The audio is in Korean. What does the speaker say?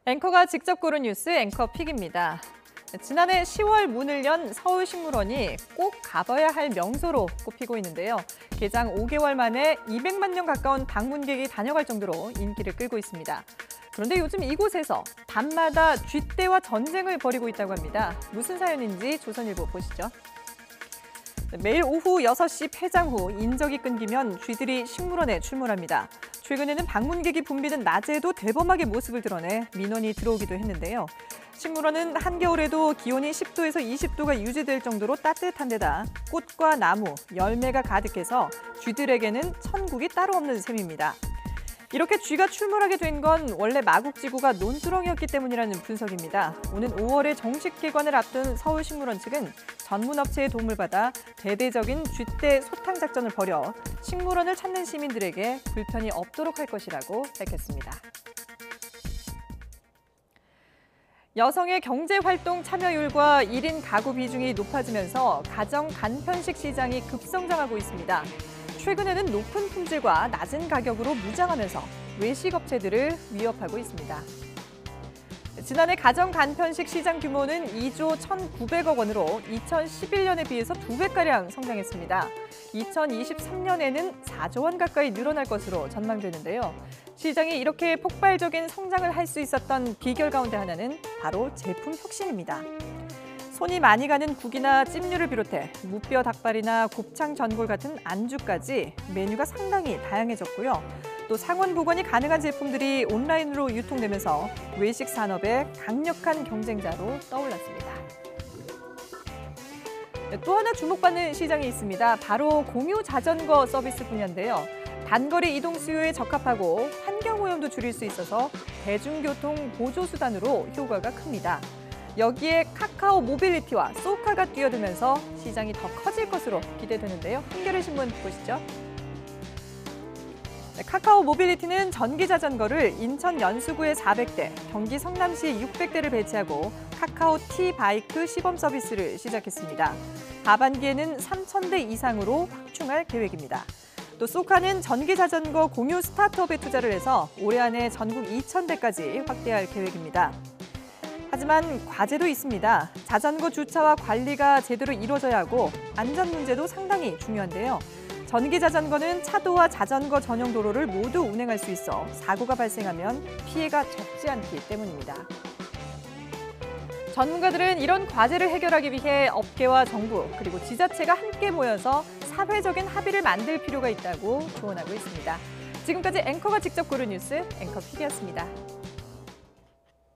앵커가 직접 고른 뉴스 앵커픽입니다. 지난해 10월 문을 연 서울식물원이 꼭 가봐야 할 명소로 꼽히고 있는데요. 개장 5개월 만에 200만 명 가까운 방문객이 다녀갈 정도로 인기를 끌고 있습니다. 그런데 요즘 이곳에서 밤마다 쥐떼와 전쟁을 벌이고 있다고 합니다. 무슨 사연인지 조선일보 보시죠. 매일 오후 6시 폐장 후 인적이 끊기면 쥐들이 식물원에 출몰합니다. 최근에는 방문객이 붐비는 낮에도 대범하게 모습을 드러내 민원이 들어오기도 했는데요. 식물원은 한겨울에도 기온이 10도에서 20도가 유지될 정도로 따뜻한 데다 꽃과 나무, 열매가 가득해서 쥐들에게는 천국이 따로 없는 셈입니다. 이렇게 쥐가 출몰하게 된 건 원래 마국지구가 논두렁이었기 때문이라는 분석입니다. 오는 5월에 정식 개관을 앞둔 서울식물원 측은 전문 업체의 도움을 받아 대대적인 쥐떼 소탕 작전을 벌여 식물원을 찾는 시민들에게 불편이 없도록 할 것이라고 밝혔습니다. 여성의 경제활동 참여율과 1인 가구 비중이 높아지면서 가정 간편식 시장이 급성장하고 있습니다. 최근에는 높은 품질과 낮은 가격으로 무장하면서 외식 업체들을 위협하고 있습니다. 지난해 가정 간편식 시장 규모는 2조 1,900억 원으로 2011년에 비해서 2배가량 성장했습니다. 2023년에는 4조 원 가까이 늘어날 것으로 전망되는데요. 시장이 이렇게 폭발적인 성장을 할 수 있었던 비결 가운데 하나는 바로 제품 혁신입니다. 손이 많이 가는 국이나 찜류를 비롯해 무뼈 닭발이나 곱창 전골 같은 안주까지 메뉴가 상당히 다양해졌고요. 또 상온 보관이 가능한 제품들이 온라인으로 유통되면서 외식 산업의 강력한 경쟁자로 떠올랐습니다. 또 하나 주목받는 시장이 있습니다. 바로 공유 자전거 서비스 분야인데요. 단거리 이동 수요에 적합하고 환경오염도 줄일 수 있어서 대중교통 보조수단으로 효과가 큽니다. 여기에 카카오 모빌리티와 소카가 뛰어들면서 시장이 더 커질 것으로 기대되는데요. 한겨레신문 보시죠. 카카오 모빌리티는 전기 자전거를 인천 연수구에 400대, 경기 성남시에 600대를 배치하고 카카오 T-바이크 시범 서비스를 시작했습니다. 하반기에는 3,000대 이상으로 확충할 계획입니다. 또 소카는 전기 자전거 공유 스타트업에 투자를 해서 올해 안에 전국 2,000대까지 확대할 계획입니다. 하지만 과제도 있습니다. 자전거 주차와 관리가 제대로 이루어져야 하고 안전 문제도 상당히 중요한데요. 전기 자전거는 차도와 자전거 전용 도로를 모두 운행할 수 있어 사고가 발생하면 피해가 적지 않기 때문입니다. 전문가들은 이런 과제를 해결하기 위해 업계와 정부 그리고 지자체가 함께 모여서 사회적인 합의를 만들 필요가 있다고 조언하고 있습니다. 지금까지 앵커가 직접 고른 뉴스 앵커픽이었습니다.